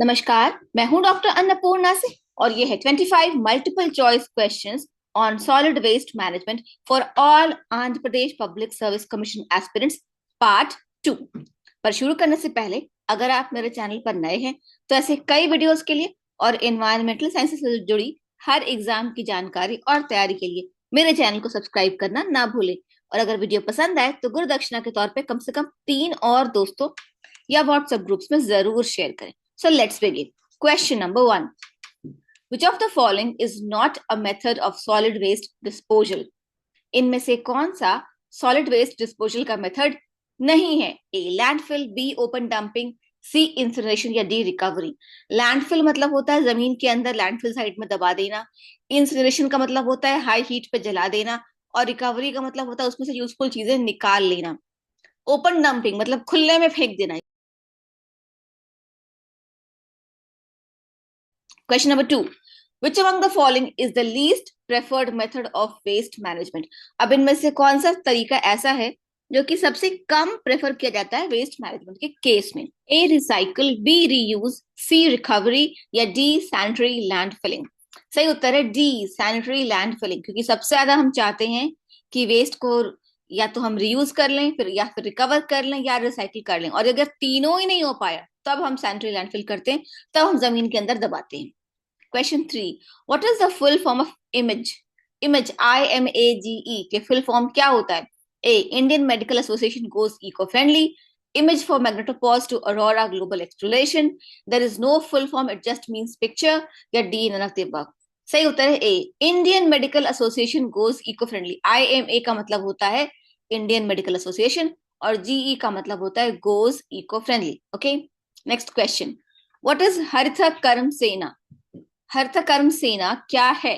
नमस्कार, मैं हूं डॉक्टर अन्नपूर्णा से और ये है 25 multiple choice questions on solid waste management for all Andhra Pradesh public service commission aspirants part 2। पर शुरू करने से पहले अगर आप मेरे चैनल पर नए हैं तो ऐसे कई वीडियोस के लिए और एनवायरमेंटल साइंसेस से जुड़ी हर एग्जाम की जानकारी और तैयारी के लिए मेरे चैनल को सब्सक्राइब करना ना भूलें। और अगर वीडियो पसंद आए तो गुरुदक्षिणा के तौर पे कम से कम 3 और दोस्तों या व्हाट्सएप ग्रुप्स में जरूर शेयर करें। So let's begin. Question number 1. Which of the following is not a method of solid waste disposal? इनमें से कौन सा solid waste disposal का मेथड नहीं है? A. Landfill, B. Open dumping, C. Incineration या D. Recovery. Landfill मतलब होता है जमीन के अंदर लैंडफिल साइट में दबा देना। Incineration का मतलब होता है हाई हीट पे जला देना और रिकवरी का मतलब होता है उसमें से यूजफुल चीजें निकाल लेना। ओपन डंपिंग मतलब खुले में फेंक देना। Question number 2. Which among the following is the least preferred method of waste management? अब इनमें से कौन सा तरीका ऐसा है जो कि सबसे कम प्रेफर किया जाता है वेस्ट मैनेजमेंट के केस में? A recycle, B reuse, C recovery या डी सैनिटरी लैंडफिलिंग। सही उत्तर है डी सैनिटरी लैंडफिलिंग, क्योंकि सबसे ज्यादा हम चाहते हैं कि वेस्ट को या तो हम रीयूज कर लें फिर रिकवर कर लें या रिसाइकिल कर लें, और अगर तीनों ही नहीं हो पाया तब हम सैनिटरी लैंडफिल करते हैं, तब हम जमीन के अंदर दबाते हैं। Question 3. What is the full form of image? Image IMAGE के full form क्या होता है? A. Indian Medical Association goes eco-friendly. Image for magnetopause to Aurora global exploration. There is no full form, it just means picture. या D. none of the above. सही उत्तर है A. Indian Medical Association goes eco-friendly. IMA का मतलब होता है Indian Medical Association और GE का मतलब होता है goes eco-friendly. Okay. Next question. What is Haritha Karam Sena? Haritha Karam Sena क्या है?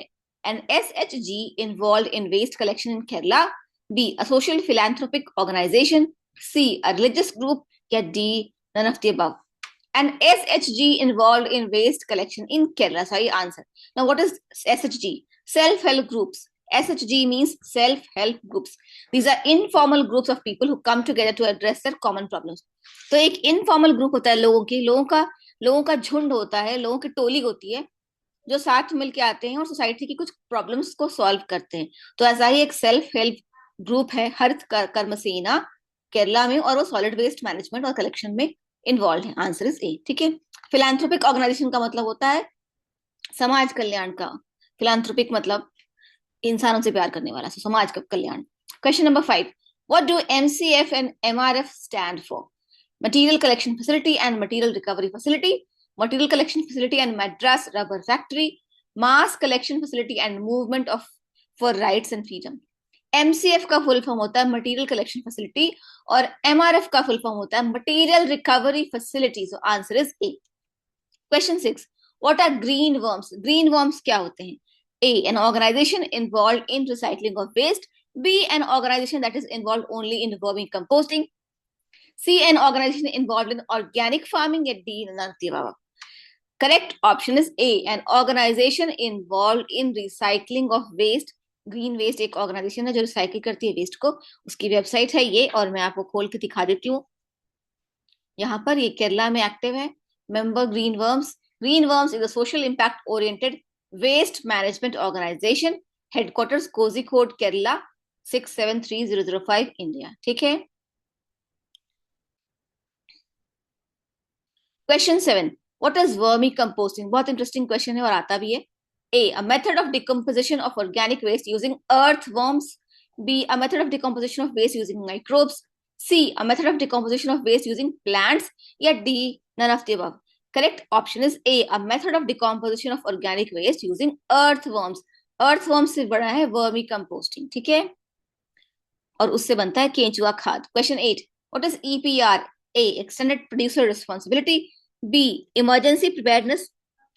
An SHG involved in waste collection in Kerala. B. A social philanthropic organization. C. A religious group. या D. None of the above. An SHG involved in waste collection in Kerala. Sorry, answer. Now, what is SHG? Self-help groups. SHG means self-help groups. These are informal groups of people who come together to address their common problems. तो एक informal group होता है लोगों का झुंड होता है, लोगों की टोली होती है जो साथ मिलके आते हैं और सोसाइटी की कुछ प्रॉब्लम्स को सॉल्व करते हैं। तो ऐसा ही एक सेल्फ हेल्प ग्रुप है हरित कर्मसेना केरला में, और वो सॉलिड वेस्ट मैनेजमेंट और कलेक्शन में इन्वॉल्व है। आंसर इज ए। ठीक है। फिलैंथ्रोपिक ऑर्गेनाइजेशन का मतलब होता है समाज कल्याण का। फिलैंथ्रोपिक मतलब इंसानों से प्यार करने वाला, समाज का कल्याण। Question number 5. What do MCF and MRF stand for? Material collection facility and material recovery facility, material collection facility and Madras rubber factory, mass collection facility and movement of for rights and freedom. MCF का full form होता है material collection facility और MRF का full form होता है material recovery facility. So answer is A. Question 6. What are green worms? Green worms क्या होते हैं? A. An organization involved in recycling of waste. B. An organization that is involved only in worming composting. C. An organization involved in organic farming. At D. None of the above. Correct option is A. An organization involved in recycling of waste. Green waste एक organization है जो recycle करती है waste को, उसकी website है ये, और मैं आपको खोल के दिखा देती हूँ। यहाँ पर ये केरला में एक्टिव है। Member green worms. Green worms is a social impact oriented waste management organization, headquarters Kozhikode Kerala 673005 India. ठीक है। क्वेश्चन 7. What is vermicomposting? बहुत इंटरेस्टिंग क्वेश्चन है और आता भी है। A. A method of decomposition of organic waste using earthworms. B. A method of decomposition of waste using microbes. C. A method of decomposition of waste using plants. या D. None of the above. Correct option is A. A method of decomposition of organic waste using earthworms. earthworms से बड़ा है vermicomposting। ठीक है। और उससे बनता है केंचुआ खाद। Question 8. What is EPR? A. Extended producer responsibility. B. Emergency preparedness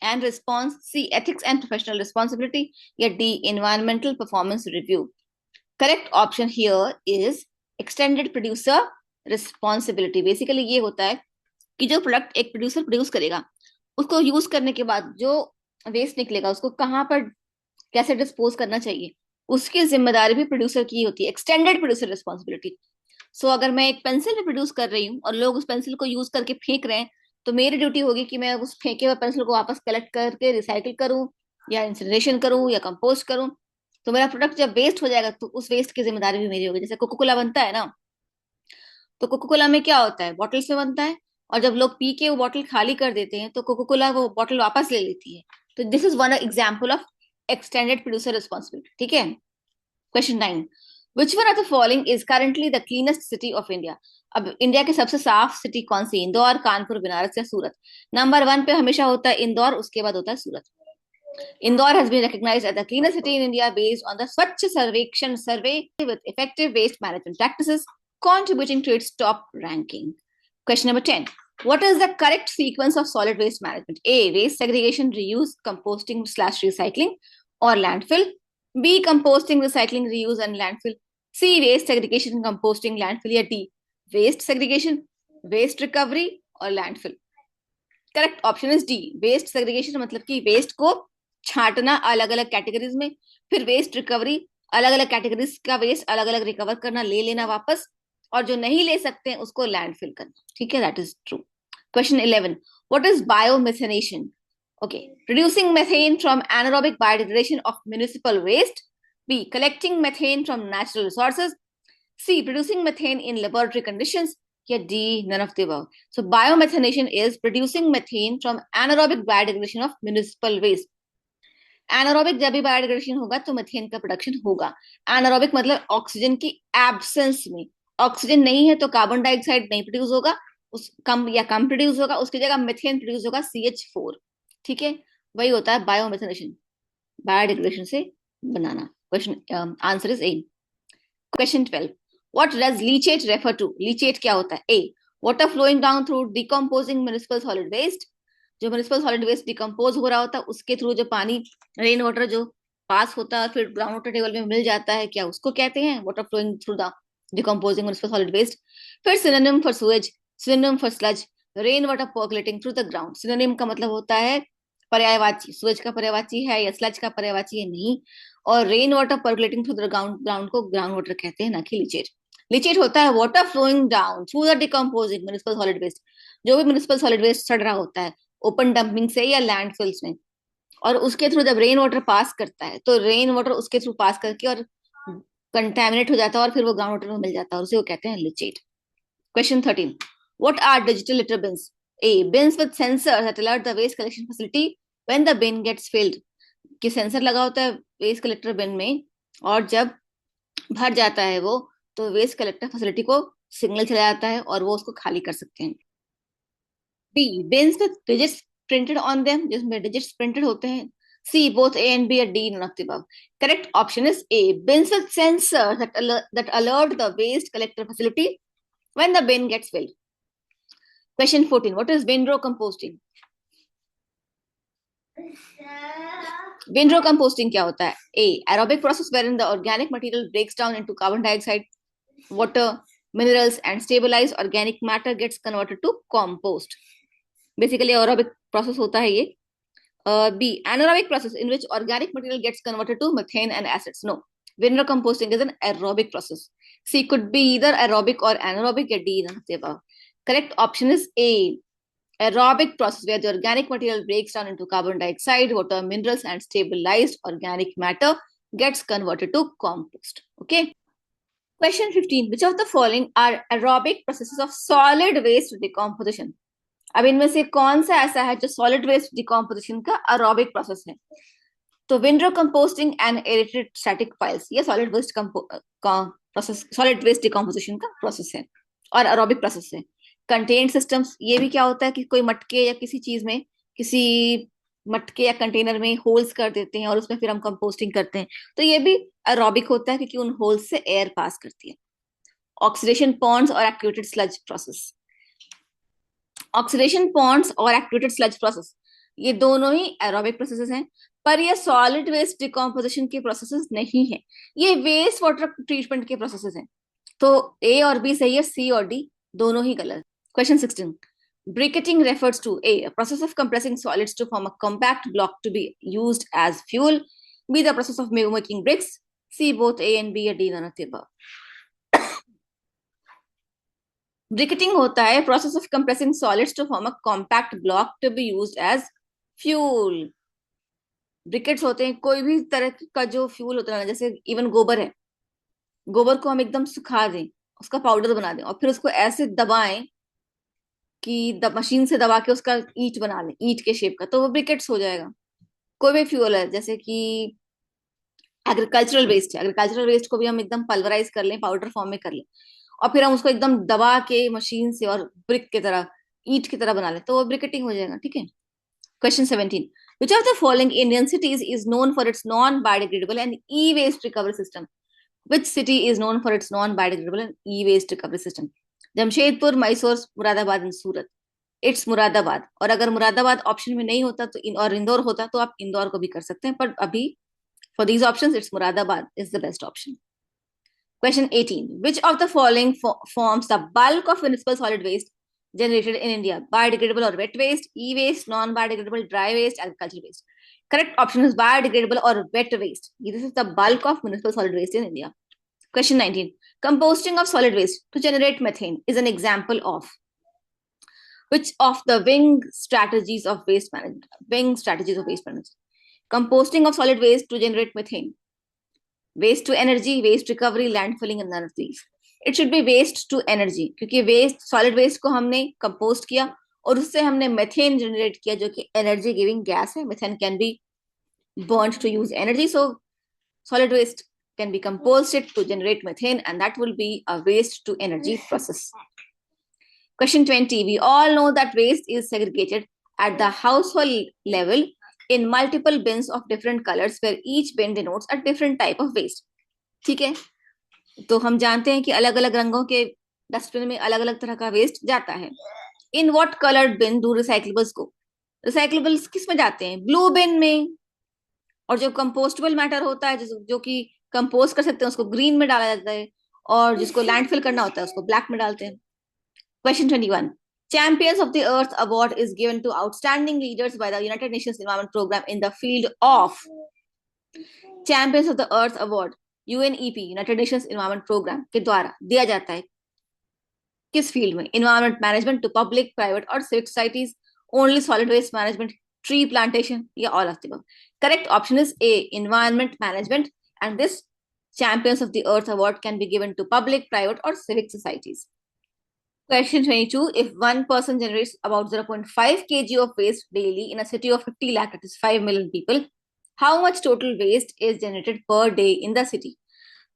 and response. C. Ethics and professional responsibility. या D. Environmental performance review. Correct option here is extended producer responsibility. Basically ये होता है कि जो प्रोडक्ट एक producer produce करेगा उसको use करने के बाद जो वेस्ट निकलेगा उसको कहाँ पर कैसे डिस्पोज करना चाहिए उसकी जिम्मेदारी भी प्रोड्यूसर की होती है। Extended producer responsibility. सो अगर मैं एक पेंसिल भी प्रोड्यूस कर रही हूँ और लोग उस पेंसिल को यूज करके फेंक रहे हैं तो मेरी ड्यूटी होगी कि मैं उस फेंके हुए पेंसिल को वापस कलेक्ट करके रिसाइकिल करूं, या इंसिनरेशन करूं, या कंपोस्ट करूं। तो मेरा प्रोडक्ट जब वेस्ट हो जाएगा तो उस वेस्ट की जिम्मेदारी भी मेरी होगी। जैसे कोको कोला बनता है ना, तो कोको कोला में क्या होता है, बॉटल से बनता है, और जब लोग पी के वो बॉटल खाली कर देते हैं तो कोको कोला वो बॉटल वापस ले लेती है। तो this is one example of extended producer responsibility. ठीक है। Question 9, which one of the following is currently the cleanest city of India? अब इंडिया की सबसे साफ सिटी कौन सी? इंदौर, कानपुर, बनारस या सूरत? नंबर 1 पे हमेशा होता है इंदौर, उसके बाद होता है सूरत। Indore has been recognized as the cleanest city in India based on the Swachh Sarvekshan survey with effective waste management practices contributing to its top ranking. Question number 10. What is the correct sequence of solid waste management? A. Waste segregation, reuse, composting / recycling or landfill. B. Composting, recycling, reuse and landfill. C. Waste segregation, composting, landfill. या D. Waste segregation, waste recovery और landfill. Correct option is D, waste segregation, मतलब कि waste को छांटना अलग अलग categories में, फिर वेस्ट रिकवरी, अलग अलग कैटेगरीज का वेस्ट अलग अलग रिकवर करना, ले लेना वापस, और जो नहीं ले सकते हैं उसको लैंडफिल करना। ठीक है, that is true. Question 11, what is biomethanation? Okay, producing methane from anaerobic biodegradation of municipal waste. B, collecting methane from natural resources. C, producing methane in laboratory conditions. या D, none of the above. So biomethanation is producing methane from anaerobic biodegradation of municipal waste. Anaerobic जब भी biodegradation होगा तो methane का production होगा। Anaerobic मतलब oxygen की absence में, ऑक्सीजन नहीं है तो कार्बन डाइऑक्साइड नहीं प्रोड्यूस होगा, उस कम प्रोड्यूस होगा, उसकी जगह मीथेन प्रोड्यूस होगा, CH4। ठीक है, वही होता है बायोमेथनेशन, बायोडिग्रेडेशन से बनाना। Question answer is A. Question 12, what does leachate refer to? Leachate क्या होता है? A, water flowing down through decomposing municipal solid waste. जो म्युनिसिपल सॉलिड वेस्ट डिकम्पोज हो रहा होता है उसके थ्रू जो पानी, रेन वाटर जो पास होता है फिर ग्राउंड वाटर टेबल में मिल जाता है, क्या उसको कहते हैं water flowing through the decomposing municipal solid waste. फिर synonym for sewage, synonym for sludge, rain water percolating through the ground. Synonym का मतलब होता है पर्यायवाची, सुएज का पर्यायवाची है या स्लज का पर्यायवाची है, नहीं। और rain water percolating through the ground, ground को ग्राउंड वाटर कहते हैं, ना कि लीचेट। लीचेट होता है water flowing down through the decomposing municipal solid waste, जो भी म्युनिसिपल सॉलिड वेस्ट सड़ रहा होता है ओपन डंपिंग से या लैंडफिल्स में, और उसके थ्रू जब रेन वाटर पास करता है तो रेन वाटर उसके थ्रू पास करके और कंटेमिनेट हो जाता है और फिर वो ग्राउंड वाटर में मिल जाता है और उसे वो कहते हैं leachate. Question 13, what are digital litter bins? A, bins with sensor that alert the waste collection facility when the bin gets filled. कि सेंसर लगा होता है वेस्ट कलेक्टर बिन में, और जब भर जाता है वो तो वेस्ट कलेक्टर फैसिलिटी को सिग्नल चला जाता है और वो उसको खाली कर सकते हैं। B, bins with digits printed on them, जिसमें डिजिट्स प्रिंटेड होते हैं। C, both A and B, or D, none of the above. Correct option is A, bins with sensors that alert the waste collector facility when the bin gets filled. Question 14, what is windrow composting? Windrow composting क्या होता है? A, aerobic process wherein the organic material breaks down into carbon dioxide, water, minerals and stabilized organic matter gets converted to compost. Basically aerobic process होता है ये। B, anaerobic process in which organic material gets converted to methane and acids. No, windrow composting is an aerobic process. C could be either aerobic or anaerobic, or D, none of the above. Correct option is A, aerobic process where the organic material breaks down into carbon dioxide, water, minerals and stabilized organic matter gets converted to compost. Okay. Question 15, which of the following are aerobic processes of solid waste decomposition? अब इनमें से कौन सा ऐसा है जो solid waste decomposition का aerobic process है? तो window composting and aerated static piles, ये solid waste process, solid waste decomposition का प्रोसेस है और एरोबिक प्रोसेस है। कंटेन्ड सिस्टम्स, ये भी क्या होता है कि कोई मटके या किसी चीज में, किसी मटके या कंटेनर में होल्स कर देते हैं और उसमें फिर हम कंपोस्टिंग करते हैं, तो ये भी एरोबिक होता है क्योंकि उन होल्स से एयर पास करती है। ऑक्सीडेशन पॉन्ड्स और activated sludge process, oxidation ponds और एक्टिवेटेड स्लज प्रोसेस, ये दोनों ही एरोबिक प्रोसेसेस हैं, पर ये सॉलिड वेस्ट डिकम्पोजिशन के प्रोसेसेस नहीं है, ये वेस्ट वाटर ट्रीटमेंट के प्रोसेसेस हैं। तो ए और बी सही है, सी और डी दोनों ही गलत। Question 16, briquetting refers to A, a process of compressing solids to form a compact block to be used as fuel. B, the process of making bricks. C, both A and B, or D, none of the above. Briquetting होता है process of compressing solids to form a compact block to be used as fuel. Briquettes होते हैं कोई भी तरह का जो fuel होता है, जैसे इवन गोबर है, गोबर को हम एकदम सुखा दें, उसका पाउडर बना दें और फिर उसको ऐसे दबाएं कि मशीन से दबा के उसका ईंट बना लें, ईंट के शेप का, तो वो ब्रिकेट्स हो जाएगा। कोई भी फ्यूल है, जैसे कि एग्रीकल्चरल वेस्ट है, एग्रीकल्चरल वेस्ट को भी हम एकदम पल्वराइज कर लें, पाउडर फॉर्म में कर लें और फिर हम उसको एकदम दबा के मशीन से और ब्रिक की तरह, ईंट की तरह बना लें, तो वो ब्रिकेटिंग हो जाएगा। ठीक है। Question 17, which of the following Indian cities is known for its non-biodegradable and e-waste recovery system? Which city is known for its non-biodegradable and e-waste recovery system? Jamshedpur, Mysore, Moradabad and Surat. It's Moradabad. और अगर Moradabad option में नहीं होता तो और इंदौर होता तो आप इंदौर को भी कर सकते हैं, पर अभी for these options it's Muradabad is the best option. Question 18, which of the following forms the bulk of municipal solid waste generated in India? Biodegradable or wet waste, e-waste, non-biodegradable, dry waste, agricultural waste? Correct option is biodegradable or wet waste. This is the bulk of municipal solid waste in India. Question 19, composting of solid waste to generate methane is an example of which of the wing strategies of waste management? Wing strategies of waste management. Composting of solid waste to generate methane, waste to energy, waste recovery, landfilling, and none of these. It should be waste to energy, क्योंकि waste, solid waste को हमने compost किया और उससे हमने methane generate किया, जो कि एनर्जी गिविंग गैस है। Methane can be burned to use energy, so solid waste can be composted to generate methane, and that will be a waste to energy process. Question 20, we all know that waste is segregated at the household level in multiple bins of different colors where each bin denotes a different type of waste. ठीक है, तो हम जानते हैं कि अलग अलग रंगों के डस्टबिन में अलग अलग तरह का वेस्ट जाता है। In what coloured bin do recyclables को? रिसाइकलेबल्स किस में जाते हैं? ब्लू बिन में। और जो कंपोस्टेबल मैटर होता है, जो कि कंपोस्ट कर सकते हैं, उसको ग्रीन में डाला जाता है, और जिसको लैंडफिल करना होता है उसको ब्लैक में डालते हैं। Question 21. Champions of the Earth Award is given to outstanding leaders by the United Nations Environment Program in the field of. Champions of the Earth Award UNEP, United Nations Environment Program के द्वारा दिया जाता है किस field में? Environment Management to public, private और civic societies, only solid waste management, tree plantation, या all of the above. Correct option is A, Environment Management, and this Champions of the Earth Award can be given to public, private or civic societies. Question 22. If one person generates about 0.5 kg of waste daily in a city of 50 lakh, that is 5 million people, how much total waste is generated per day in the city?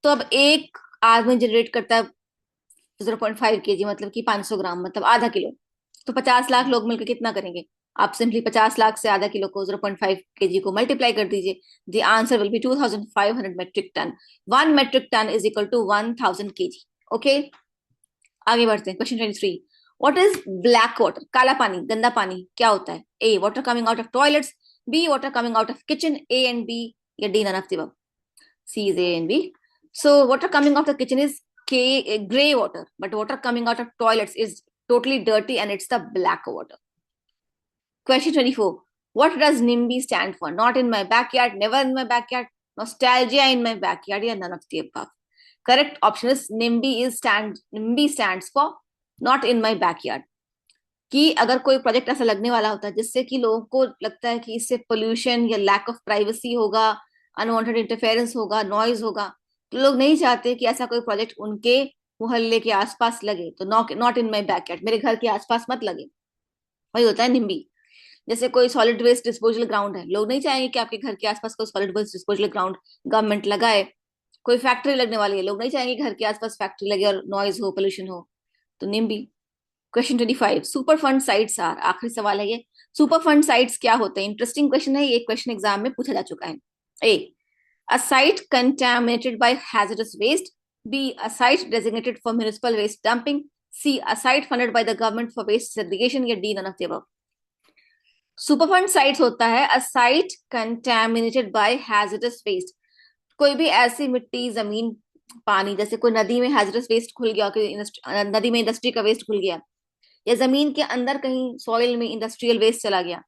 तो अब एक आदमी generate करता है 0.5 kg, मतलब कि 500 ग्राम, मतलब आधा किलो। तो 50 लाख लोग मिलकर कितना करेंगे? आप सिंपली 50 लाख से आधा किलो को 0.5 kg को मल्टीप्लाई कर दीजिए। The answer will be 2500 metric ton. 1 metric ton is equal to 1000 kg। Okay, आगे बढ़ते हैं। Question 23, what is black water? काला पानी, गंदा पानी क्या होता है? A, water coming out of toilets, B, water coming out of kitchen, A and B, या D, none of the above? C is A and B. So water coming out of kitchen is gray water, but water coming out of toilets is totally dirty and it's the black water. Question 24, what does NIMBY stand for? Not in my backyard, never in my backyard, nostalgia in my backyard, या none of the above? Correct option is NIMBY stands for not in my backyard. कि अगर कोई project ऐसा लगने वाला होता है जिससे कि लोगों को लगता है कि इससे पोल्यूशन या लैक ऑफ प्राइवेसी होगा, अनवांटेड इंटरफेरेंस होगा, नॉइज होगा, तो लोग नहीं चाहते कि ऐसा कोई प्रोजेक्ट उनके मोहल्ले के आसपास लगे, तो नॉट इन माई बैकयार्ड, मेरे घर के आसपास मत लगे। वही होता है निम्बी। जैसे कोई सॉलिड वेस्ट डिस्पोजल ग्राउंड है, लोग नहीं चाहेंगे कि आपके घर के आसपास कोई solid waste disposal ground government लगाए। कोई फैक्ट्री लगने वाली है, लोग नहीं चाहेंगे घर के आसपास फैक्ट्री लगे और नॉइज हो, पोल्यूशन हो, तो NIMBY. Question 25, super fund sites are, आखिरी सवाल है ये, सुपर फंड साइट्स क्या होते हैं? इंटरेस्टिंग क्वेश्चन है ये, क्वेश्चन एग्जाम में पूछा जा चुका है। ए, a site contaminated by hazardous waste, B, a site designated for municipal waste dumping, C, a site funded by the government for waste segregation, या D, none of the above? Superfund sites होता है a site contaminated by hazardous waste, कोई भी ऐसी मिट्टी, जमीन, पानी, जैसे कोई नदी में हैजरस वेस्ट खुल गया, नदी में इंडस्ट्री का वेस्ट खुल गया, या जमीन के अंदर कहीं सॉइल में इंडस्ट्रियल वेस्ट चला गया,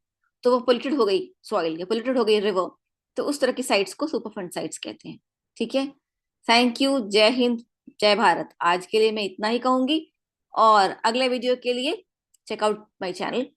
तो वो पोल्यूटेड हो गई सॉइल, या पोल्यूटेड हो गई रिवर, तो उस तरह की साइट्स को सुपरफंड साइट्स कहते हैं। ठीक है, थैंक यू, जय हिंद, जय भारत। आज के लिए मैं इतना ही कहूंगी और अगले वीडियो के लिए चेकआउट माय चैनल।